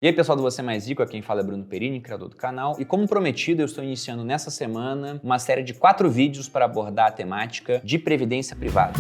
E aí pessoal do Você Mais Rico, aqui quem fala é Bruno Perini, criador do canal, e como prometido eu estou iniciando nessa semana uma série de 4 vídeos para abordar a temática de previdência privada.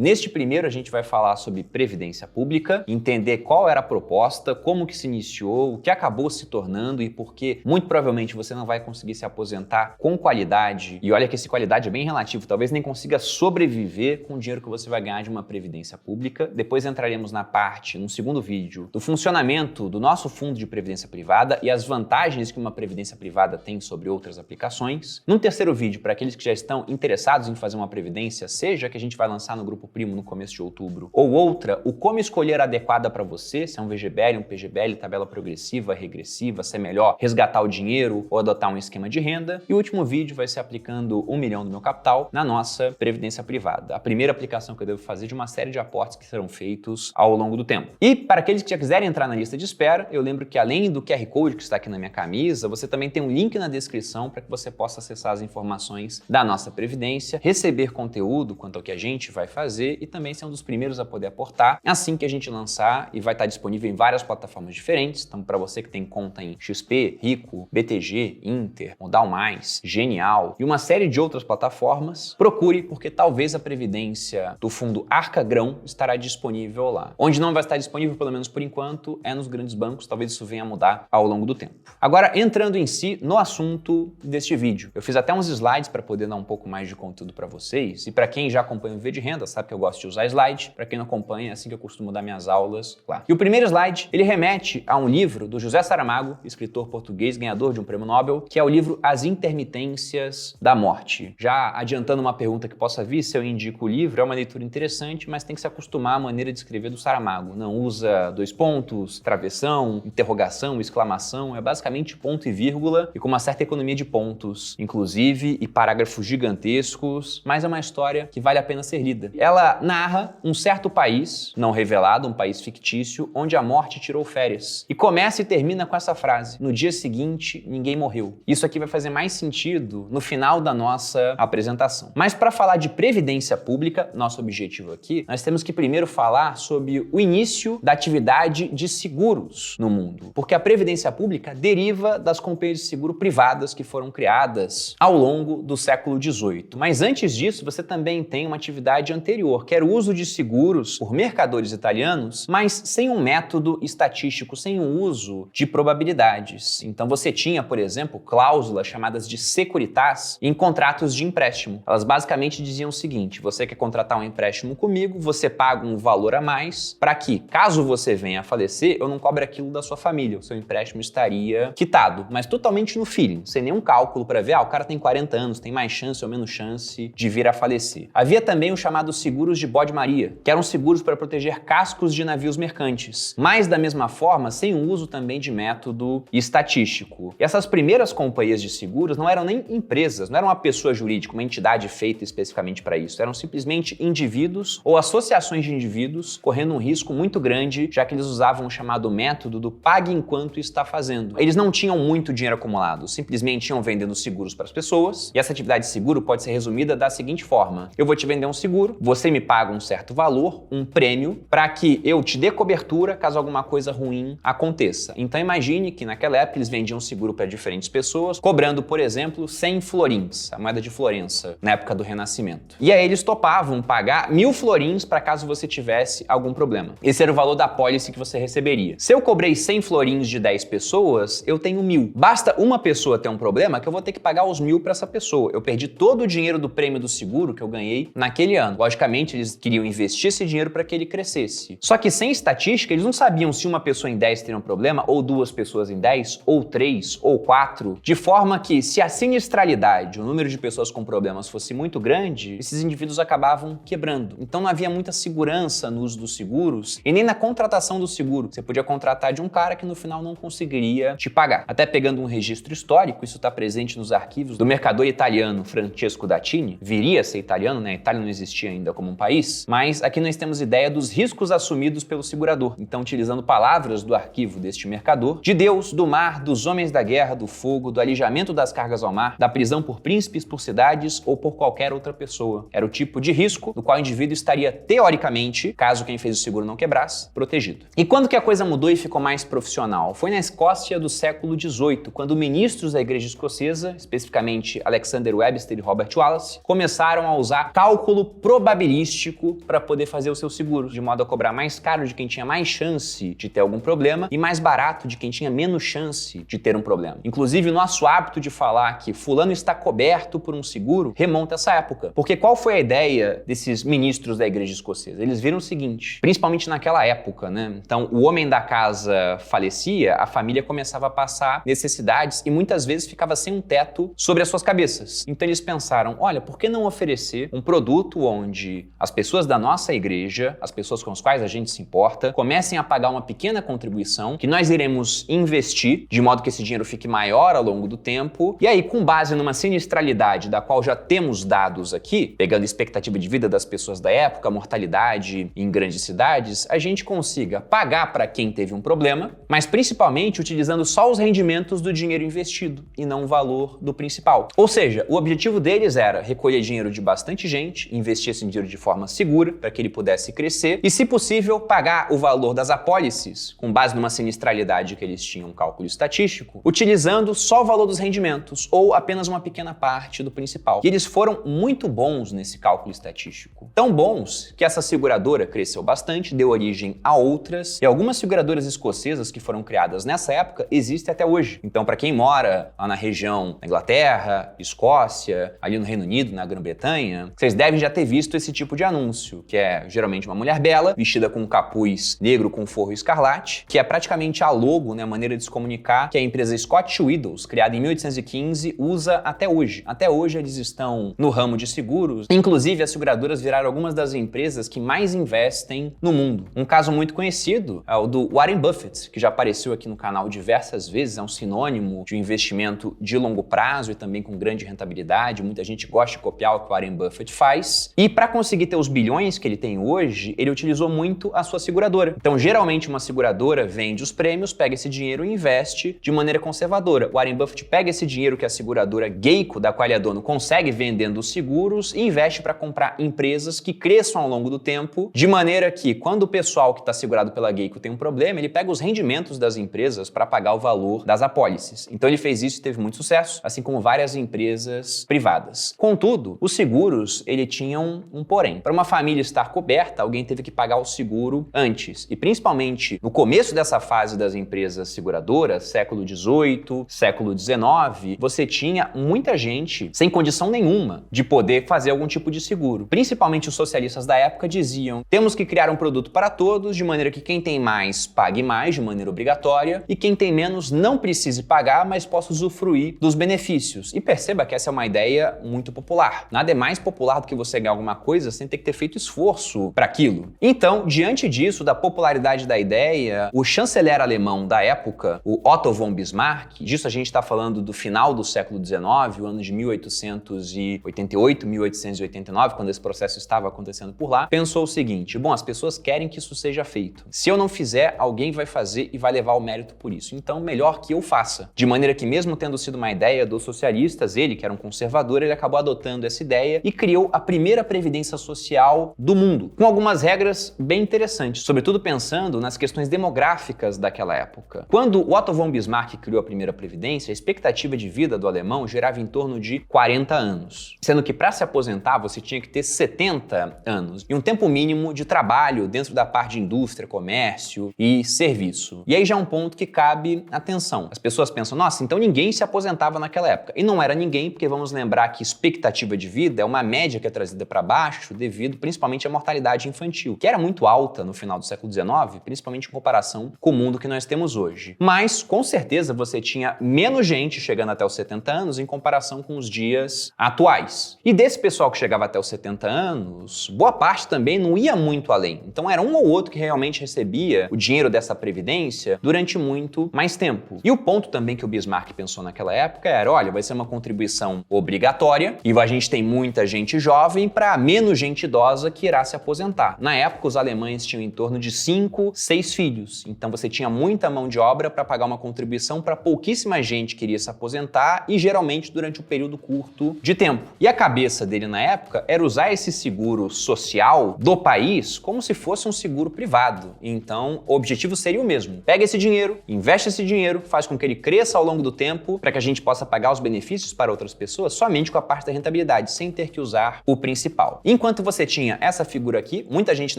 Neste primeiro a gente vai falar sobre previdência pública, entender qual era a proposta, como que se iniciou, o que acabou se tornando e por que muito provavelmente você não vai conseguir se aposentar com qualidade. E olha que essa qualidade é bem relativo, talvez nem consiga sobreviver com o dinheiro que você vai ganhar de uma previdência pública. Depois entraremos na parte, no segundo vídeo, do funcionamento do nosso fundo de previdência privada e as vantagens que uma previdência privada tem sobre outras aplicações. Num terceiro vídeo, para aqueles que já estão interessados em fazer uma previdência, seja que a gente vai lançar no grupo Primo no começo de outubro, ou outra, o como escolher a adequada para você, se é um VGBL, um PGBL, tabela progressiva, regressiva, se é melhor resgatar o dinheiro ou adotar um esquema de renda. E o último vídeo vai ser aplicando 1 milhão do meu capital na nossa previdência privada. A primeira aplicação que eu devo fazer de uma série de aportes que serão feitos ao longo do tempo. E para aqueles que já quiserem entrar na lista de espera, eu lembro que além do QR Code que está aqui na minha camisa, você também tem um link na descrição para que você possa acessar as informações da nossa previdência, receber conteúdo quanto ao que a gente vai fazer e também ser um dos primeiros a poder aportar assim que a gente lançar, e vai estar disponível em várias plataformas diferentes. Então, para você que tem conta em XP, Rico, BTG, Inter, Modal Mais, Genial e uma série de outras plataformas, procure, porque talvez a previdência do fundo Arca Grão estará disponível lá. Onde não vai estar disponível, pelo menos por enquanto, é nos grandes bancos. Talvez isso venha a mudar ao longo do tempo. Agora, entrando em si no assunto deste vídeo, eu fiz até uns slides para poder dar um pouco mais de conteúdo para vocês, e para quem já acompanha o V de Renda, sabe que eu gosto de usar slide. Para quem não acompanha, é assim que eu costumo dar minhas aulas lá. E o primeiro slide, ele remete a um livro do José Saramago, escritor português, ganhador de um prêmio Nobel, que é o livro As Intermitências da Morte. Já adiantando uma pergunta que possa vir, se eu indico o livro, é uma leitura interessante, mas tem que se acostumar à maneira de escrever do Saramago. Não usa dois pontos, travessão, interrogação, exclamação, é basicamente ponto e vírgula, e com uma certa economia de pontos, inclusive, e parágrafos gigantescos, mas é uma história que vale a pena ser lida. Ela narra um certo país, não revelado, um país fictício, onde a morte tirou férias. E começa e termina com essa frase: no dia seguinte, ninguém morreu. Isso aqui vai fazer mais sentido no final da nossa apresentação. Mas para falar de previdência pública, nosso objetivo aqui, nós temos que primeiro falar sobre o início da atividade de seguros no mundo. Porque a previdência pública deriva das companhias de seguro privadas que foram criadas ao longo do século XVIII. Mas antes disso, você também tem uma atividade anterior, que era o uso de seguros por mercadores italianos, mas sem um método estatístico, sem um uso de probabilidades. Então você tinha, por exemplo, cláusulas chamadas de securitas em contratos de empréstimo. Elas basicamente diziam o seguinte: você quer contratar um empréstimo comigo, você paga um valor a mais para que, caso você venha a falecer, eu não cobre aquilo da sua família, o seu empréstimo estaria quitado, mas totalmente no feeling, sem nenhum cálculo para ver, o cara tem 40 anos, tem mais chance ou menos chance de vir a falecer. Havia também os chamados seguros de bode-maria, que eram seguros para proteger cascos de navios mercantes, mas da mesma forma sem o uso também de método estatístico. E essas primeiras companhias de seguros não eram nem empresas, não eram uma pessoa jurídica, uma entidade feita especificamente para isso, eram simplesmente indivíduos ou associações de indivíduos correndo um risco muito grande, já que eles usavam o chamado método do pague enquanto está fazendo. Eles não tinham muito dinheiro acumulado, simplesmente iam vendendo seguros para as pessoas, e essa atividade de seguro pode ser resumida da seguinte forma: eu vou te vender um seguro, você me paga um certo valor, um prêmio, para que eu te dê cobertura caso alguma coisa ruim aconteça. Então imagine que naquela época eles vendiam seguro para diferentes pessoas, cobrando, por exemplo, 100 florins, a moeda de Florença, na época do Renascimento. E aí eles topavam pagar 1000 florins para caso você tivesse algum problema. Esse era o valor da apólice que você receberia. Se eu cobrei 100 florins de 10 pessoas, eu tenho 1000. Basta uma pessoa ter um problema que eu vou ter que pagar os 1000 para essa pessoa. Eu perdi todo o dinheiro do prêmio do seguro que eu ganhei naquele ano. Logicamente, eles queriam investir esse dinheiro para que ele crescesse. Só que sem estatística, eles não sabiam se uma pessoa em 10 teria um problema, ou 2 pessoas em 10, ou 3, ou 4, de forma que, se a sinistralidade, o número de pessoas com problemas fosse muito grande, esses indivíduos acabavam quebrando. Então não havia muita segurança no uso dos seguros e nem na contratação do seguro. Você podia contratar de um cara que no final não conseguiria te pagar. Até pegando um registro histórico, isso está presente nos arquivos do mercador italiano Francesco Dattini, viria a ser italiano, né? A Itália não existia ainda como um país, mas aqui nós temos ideia dos riscos assumidos pelo segurador. Então, utilizando palavras do arquivo deste mercador, de Deus, do mar, dos homens da guerra, do fogo, do alijamento das cargas ao mar, da prisão por príncipes, por cidades ou por qualquer outra pessoa. Era o tipo de risco do qual o indivíduo estaria, teoricamente, caso quem fez o seguro não quebrasse, protegido. E quando que a coisa mudou e ficou mais profissional? Foi na Escócia do século XVIII, quando ministros da igreja escocesa, especificamente Alexander Webster e Robert Wallace, começaram a usar cálculo probabilístico para poder fazer o seu seguro, de modo a cobrar mais caro de quem tinha mais chance de ter algum problema e mais barato de quem tinha menos chance de ter um problema. Inclusive, o nosso hábito de falar que fulano está coberto por um seguro remonta a essa época. Porque qual foi a ideia desses ministros da igreja escocesa? Eles viram o seguinte, principalmente naquela época, né? Então, o homem da casa falecia, a família começava a passar necessidades e muitas vezes ficava sem um teto sobre as suas cabeças. Então, eles pensaram, olha, por que não oferecer um produto onde as pessoas da nossa igreja, as pessoas com as quais a gente se importa, comecem a pagar uma pequena contribuição que nós iremos investir, de modo que esse dinheiro fique maior ao longo do tempo, e aí, com base numa sinistralidade da qual já temos dados aqui, pegando a expectativa de vida das pessoas da época, mortalidade em grandes cidades, a gente consiga pagar para quem teve um problema, mas principalmente utilizando só os rendimentos do dinheiro investido e não o valor do principal. Ou seja, o objetivo deles era recolher dinheiro de bastante gente, investir esse dinheiro de forma segura para que ele pudesse crescer e, se possível, pagar o valor das apólices, com base numa sinistralidade que eles tinham um cálculo estatístico, utilizando só o valor dos rendimentos ou apenas uma pequena parte do principal. E eles foram muito bons nesse cálculo estatístico. Tão bons que essa seguradora cresceu bastante, deu origem a outras, e algumas seguradoras escocesas que foram criadas nessa época existem até hoje. Então, para quem mora lá na região da Inglaterra, Escócia, ali no Reino Unido, na Grã-Bretanha, vocês devem já ter visto esse tipo de anúncio, que é geralmente uma mulher bela, vestida com um capuz negro com forro escarlate, que é praticamente a logo, né, a maneira de se comunicar, que a empresa Scotch Widows, criada em 1815, usa até hoje. Até hoje eles estão no ramo de seguros. Inclusive, as seguradoras viraram algumas das empresas que mais investem no mundo. Um caso muito conhecido é o do Warren Buffett, que já apareceu aqui no canal diversas vezes, é um sinônimo de um investimento de longo prazo e também com grande rentabilidade. Muita gente gosta de copiar o que o Warren Buffett faz. E para conseguir ter os bilhões que ele tem hoje, ele utilizou muito a sua seguradora. Então, geralmente, uma seguradora vende os prêmios, pega esse dinheiro e investe de maneira conservadora. O Warren Buffett pega esse dinheiro que a seguradora Geico, da qual ele é dono, consegue vendendo os seguros e investe para comprar empresas que cresçam ao longo do tempo, de maneira que, quando o pessoal que está segurado pela Geico tem um problema, ele pega os rendimentos das empresas para pagar o valor das apólices. Então, ele fez isso e teve muito sucesso, assim como várias empresas privadas. Contudo, os seguros, ele tinham um porém. Para uma família estar coberta, alguém teve que pagar o seguro antes. E principalmente no começo dessa fase das empresas seguradoras, século XVIII, século XIX, você tinha muita gente sem condição nenhuma de poder fazer algum tipo de seguro. Principalmente os socialistas da época diziam: temos que criar um produto para todos, de maneira que quem tem mais pague mais de maneira obrigatória e quem tem menos não precise pagar, mas possa usufruir dos benefícios. E perceba que essa é uma ideia muito popular. Nada é mais popular do que você ganhar alguma coisa sem ter que ter feito esforço para aquilo. Então, diante disso, da popularidade da ideia, o chanceler alemão da época, o Otto von Bismarck, disso a gente está falando do final do século XIX, o ano de 1888, 1889, quando esse processo estava acontecendo por lá, pensou o seguinte: bom, as pessoas querem que isso seja feito. Se eu não fizer, alguém vai fazer e vai levar o mérito por isso. Então, melhor que eu faça. De maneira que, mesmo tendo sido uma ideia dos socialistas, ele, que era um conservador, ele acabou adotando essa ideia e criou a primeira previdência social do mundo, com algumas regras bem interessantes, sobretudo pensando nas questões demográficas daquela época. Quando o Otto von Bismarck criou a primeira previdência, a expectativa de vida do alemão gerava em torno de 40 anos, sendo que para se aposentar você tinha que ter 70 anos e um tempo mínimo de trabalho dentro da parte de indústria, comércio e serviço. E aí já é um ponto que cabe atenção. As pessoas pensam: nossa, então ninguém se aposentava naquela época. E não era ninguém, porque vamos lembrar que expectativa de vida é uma média que é trazida para baixo devido principalmente à mortalidade infantil, que era muito alta no final do século XIX, principalmente em comparação com o mundo que nós temos hoje. Mas, com certeza, você tinha menos gente chegando até os 70 anos em comparação com os dias atuais. E desse pessoal que chegava até os 70 anos, boa parte também não ia muito além. Então era um ou outro que realmente recebia o dinheiro dessa previdência durante muito mais tempo. E o ponto também que o Bismarck pensou naquela época era: olha, vai ser uma contribuição obrigatória e a gente tem muita gente jovem para menos menos gente idosa que irá se aposentar. Na época, os alemães tinham em torno de 5, 6 filhos, então você tinha muita mão de obra para pagar uma contribuição para pouquíssima gente que iria se aposentar e geralmente durante um período curto de tempo. E a cabeça dele na época era usar esse seguro social do país como se fosse um seguro privado. Então, o objetivo seria o mesmo. Pega esse dinheiro, investe esse dinheiro, faz com que ele cresça ao longo do tempo para que a gente possa pagar os benefícios para outras pessoas somente com a parte da rentabilidade, sem ter que usar o principal. Enquanto você tinha essa figura aqui, muita gente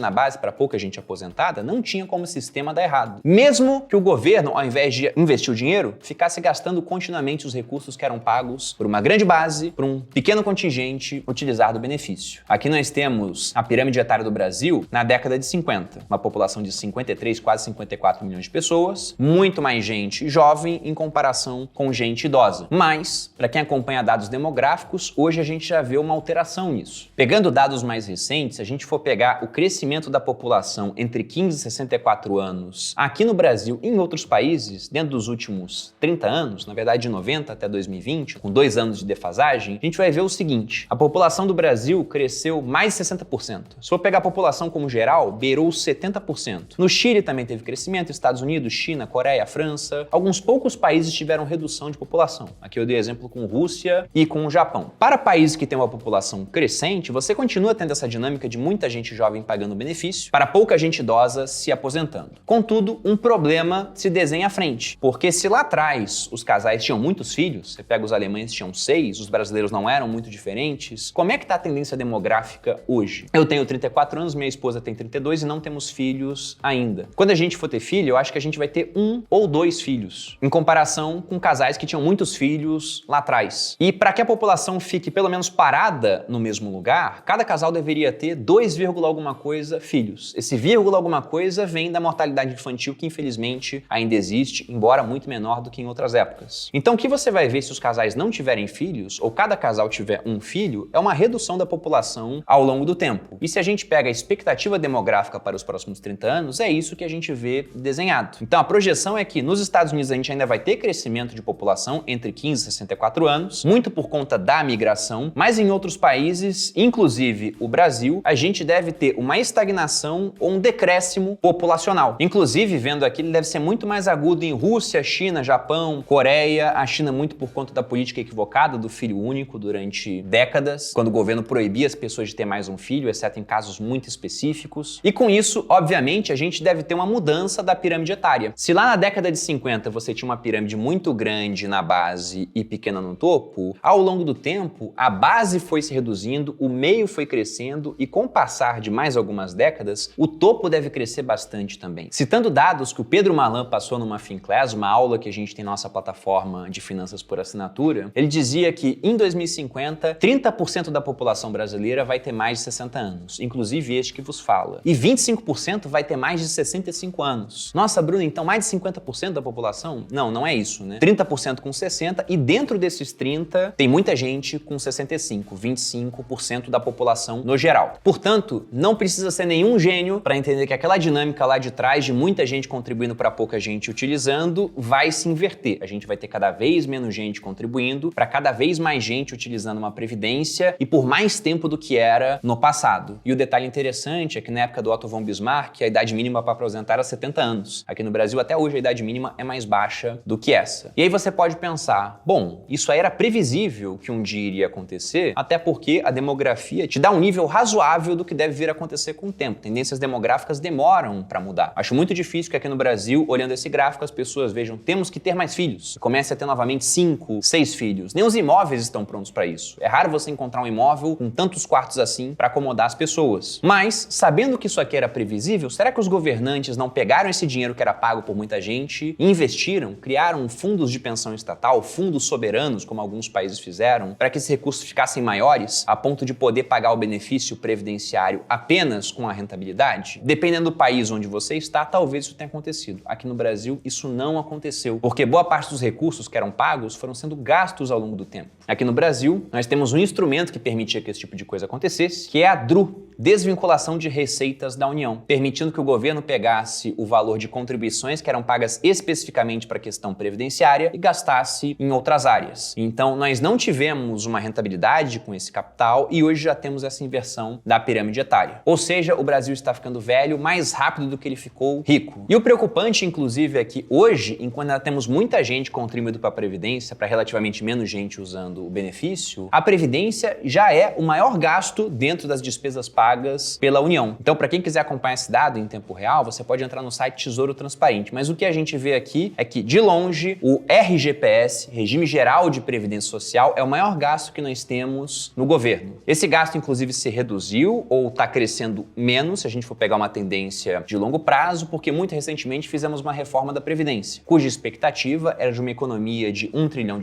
na base para pouca gente aposentada, não tinha como o sistema dar errado. Mesmo que o governo, ao invés de investir o dinheiro, ficasse gastando continuamente os recursos que eram pagos por uma grande base, por um pequeno contingente utilizar do benefício. Aqui nós temos a pirâmide etária do Brasil na década de 50, uma população de 53, quase 54 milhões de pessoas, muito mais gente jovem em comparação com gente idosa. Mas, para quem acompanha dados demográficos, hoje a gente já vê uma alteração nisso. Pegando dados mais recentes, se a gente for pegar o crescimento da população entre 15 e 64 anos aqui no Brasil e em outros países, dentro dos últimos 30 anos, na verdade de 90 até 2020, com 2 anos de defasagem, a gente vai ver o seguinte: a população do Brasil cresceu mais de 60%. Se for pegar a população como geral, beirou 70%. No Chile também teve crescimento, Estados Unidos, China, Coreia, França. Alguns poucos países tiveram redução de população. Aqui eu dei exemplo com Rússia e com o Japão. Para países que têm uma população crescente, você continua tendo essa dinâmica de muita gente jovem pagando benefício, para pouca gente idosa se aposentando. Contudo, um problema se desenha à frente, porque se lá atrás os casais tinham muitos filhos, você pega os alemães tinham 6, os brasileiros não eram muito diferentes, como é que está a tendência demográfica hoje? Eu tenho 34 anos, minha esposa tem 32 e não temos filhos ainda. Quando a gente for ter filho, eu acho que a gente vai ter 1 ou 2 filhos, em comparação com casais que tinham muitos filhos lá atrás. E para que a população fique pelo menos parada no mesmo lugar, cada casal deveria ter 2, alguma coisa filhos. Esse vírgula alguma coisa vem da mortalidade infantil que infelizmente ainda existe, embora muito menor do que em outras épocas. Então o que você vai ver se os casais não tiverem filhos, ou cada casal tiver um filho, é uma redução da população ao longo do tempo. E se a gente pega a expectativa demográfica para os próximos 30 anos, é isso que a gente vê desenhado. Então a projeção é que nos Estados Unidos a gente ainda vai ter crescimento de população entre 15 e 64 anos, muito por conta da migração, mas em outros países, inclusive o Brasil, a gente deve ter uma estagnação ou um decréscimo populacional. Inclusive, vendo aqui, ele deve ser muito mais agudo em Rússia, China, Japão, Coreia, a China muito por conta da política equivocada do filho único durante décadas, quando o governo proibia as pessoas de ter mais um filho, exceto em casos muito específicos. E com isso, obviamente, a gente deve ter uma mudança da pirâmide etária. Se lá na década de 50 você tinha uma pirâmide muito grande na base e pequena no topo, ao longo do tempo, a base foi se reduzindo, o meio foi crescendo e com o passar de mais algumas décadas, o topo deve crescer bastante também. Citando dados que o Pedro Malan passou numa FinClass, uma aula que a gente tem na nossa plataforma de finanças por assinatura, ele dizia que em 2050, 30% da população brasileira vai ter mais de 60 anos, inclusive este que vos fala. E 25% vai ter mais de 65 anos. Nossa, Bruno, então mais de 50% da população? Não, não é isso, né? 30% com 60 e dentro desses 30 tem muita gente com 65, 25% da população no geral. Portanto, não precisa ser nenhum gênio para entender que aquela dinâmica lá de trás de muita gente contribuindo para pouca gente utilizando vai se inverter. A gente vai ter cada vez menos gente contribuindo para cada vez mais gente utilizando uma previdência e por mais tempo do que era no passado. E o detalhe interessante é que na época do Otto von Bismarck, a idade mínima para aposentar era 70 anos. Aqui no Brasil, até hoje, a idade mínima é mais baixa do que essa. E aí você pode pensar, bom, isso aí era previsível que um dia iria acontecer, até porque a demografia te dá um nível razoável do que deve vir a acontecer com o tempo. Tendências demográficas demoram para mudar. Acho muito difícil que aqui no Brasil, olhando esse gráfico, as pessoas vejam, temos que ter mais filhos. E comece a ter novamente 5, 6 filhos. Nem os imóveis estão prontos para isso. É raro você encontrar um imóvel com tantos quartos assim para acomodar as pessoas. Mas, sabendo que isso aqui era previsível, será que os governantes não pegaram esse dinheiro que era pago por muita gente e investiram, criaram fundos de pensão estatal, fundos soberanos, como alguns países fizeram, para que esses recursos ficassem maiores, a ponto de poder pagar o benefício previdenciário apenas com a rentabilidade? Dependendo do país onde você está, talvez isso tenha acontecido. Aqui no Brasil, isso não aconteceu, porque boa parte dos recursos que eram pagos foram sendo gastos ao longo do tempo. Aqui no Brasil, nós temos um instrumento que permitia que esse tipo de coisa acontecesse, que é a DRU, desvinculação de receitas da União, permitindo que o governo pegasse o valor de contribuições que eram pagas especificamente para a questão previdenciária e gastasse em outras áreas. Então, nós não tivemos uma rentabilidade com esse capital e hoje já temos essa inversão da pirâmide etária. Ou seja, o Brasil está ficando velho mais rápido do que ele ficou rico. E o preocupante, inclusive, é que hoje, enquanto ainda temos muita gente contribuindo para a Previdência, para relativamente menos gente usando o benefício, a Previdência já é o maior gasto dentro das despesas pagas pela União. Então, para quem quiser acompanhar esse dado em tempo real, você pode entrar no site Tesouro Transparente. Mas o que a gente vê aqui é que, de longe, o RGPS, Regime Geral de Previdência Social, é o maior gasto que nós temos no governo. Esse gasto, inclusive, se reduziu ou está crescendo menos, se a gente for pegar uma tendência de longo prazo, porque muito recentemente fizemos uma reforma da Previdência, cuja expectativa era de uma economia de R$1 trilhão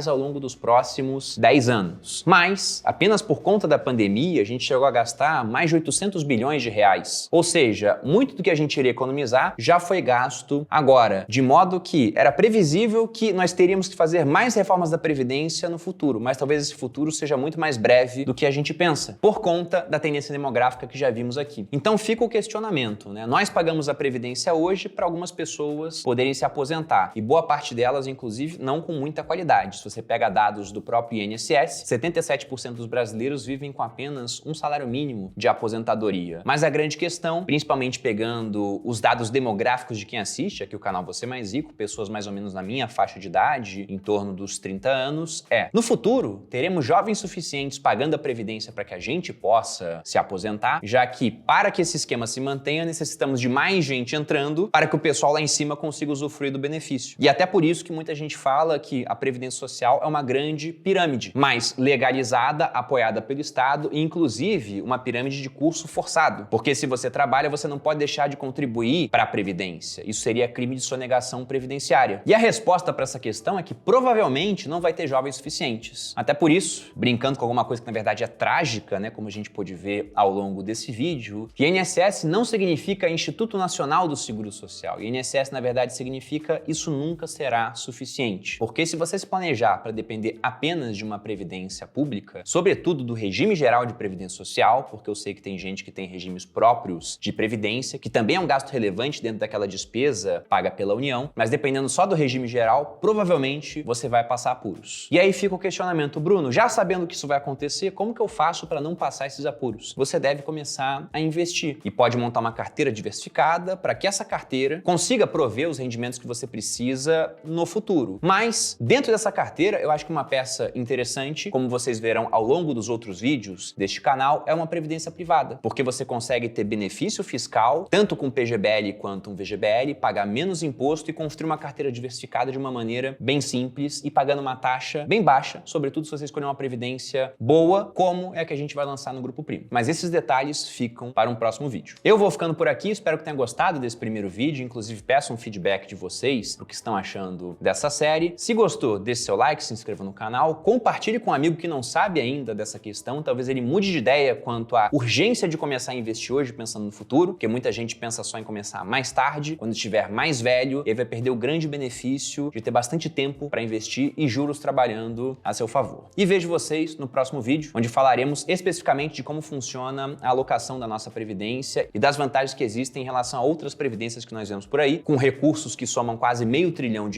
ao longo dos próximos 10 anos. Mas, apenas por conta da pandemia, a gente chegou a gastar mais de R$800 bilhões. Ou seja, muito do que a gente iria economizar já foi gasto agora, de modo que era previsível que nós teríamos que fazer mais reformas da Previdência no futuro, mas talvez esse futuro seja muito mais breve do que a gente pensa, por conta da tendência demográfica que já vimos aqui. Então fica o questionamento, né? Nós pagamos a Previdência hoje para algumas pessoas poderem se aposentar, e boa parte delas, inclusive, não com muita qualidade. Se você pega dados do próprio INSS, 77% dos brasileiros vivem com apenas um salário mínimo de aposentadoria. Mas a grande questão, principalmente pegando os dados demográficos de quem assiste, aqui o canal Você Mais Rico, pessoas mais ou menos na minha faixa de idade, em torno dos 30 anos, no futuro, teremos jovens suficientes pagando a Previdência para que a gente possa se aposentar, já que, para que esse esquema se mantenha, necessitamos de mais gente entrando para que o pessoal lá em cima consiga usufruir do benefício. E até por isso que muita gente fala que a Previdência Social é uma grande pirâmide, mas legalizada, apoiada pelo Estado e, inclusive, uma pirâmide de curso forçado. Porque se você trabalha, você não pode deixar de contribuir para a Previdência. Isso seria crime de sonegação previdenciária. E a resposta para essa questão é que provavelmente não vai ter jovens suficientes. Até por isso, brincando com alguma coisa que na verdade é trágica, né, como a gente pôde ver ao longo desse vídeo, que INSS não significa Instituto Nacional do Seguro Social. INSS, na verdade, significa isso nunca será suficiente. Porque se você se planejar para depender apenas de uma previdência pública, sobretudo do regime geral de previdência social, porque eu sei que tem gente que tem regimes próprios de previdência, que também é um gasto relevante dentro daquela despesa paga pela União, mas dependendo só do regime geral, provavelmente você vai passar apuros. E aí fica o questionamento, Bruno, já sabendo que isso vai acontecer, como que eu faço para não passar esses apuros? Você deve começar a investir e pode montar uma carteira diversificada para que essa carteira consiga prover os rendimentos que você precisa no futuro. Mas, dentro dessa carteira, eu acho que uma peça interessante, como vocês verão ao longo dos outros vídeos deste canal, é uma previdência privada, porque você consegue ter benefício fiscal, tanto com PGBL quanto um VGBL, pagar menos imposto e construir uma carteira diversificada de uma maneira bem simples e pagando uma taxa bem baixa, sobretudo se você escolher uma previdência boa, como é a que a gente vai lançar no Grupo Primo. Mas esses detalhes ficam para um próximo vídeo. Eu vou ficando por aqui, espero que tenham gostado desse primeiro vídeo, inclusive peço um feedback de vocês do que estão achando dessa série. Se gostou, deixe seu like, se inscreva no canal, compartilhe com um amigo que não sabe ainda dessa questão, talvez ele mude de ideia quanto à urgência de começar a investir hoje pensando no futuro, porque muita gente pensa só em começar mais tarde, quando estiver mais velho, ele vai perder o grande benefício de ter bastante tempo para investir e juros trabalhando a seu favor. E vejo vocês no próximo vídeo, onde falaremos especificamente de como funciona a alocação da nossa previdência e das vantagens que existem em relação a outras previdências que nós vemos por aí, com recursos que somam quase R$500 bilhão,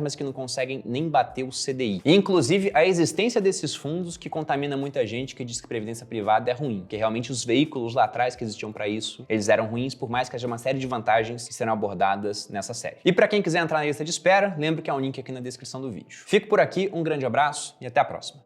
mas que não conseguem nem bater o CDI. E, inclusive, a existência desses fundos que contamina muita gente que diz que previdência privada é ruim, que realmente os veículos lá atrás que existiam para isso, eles eram ruins, por mais que haja uma série de vantagens que serão abordadas nessa série. E para quem quiser entrar na lista de espera, lembro que há um link aqui na descrição do vídeo. Fico por aqui, um grande abraço e até a próxima.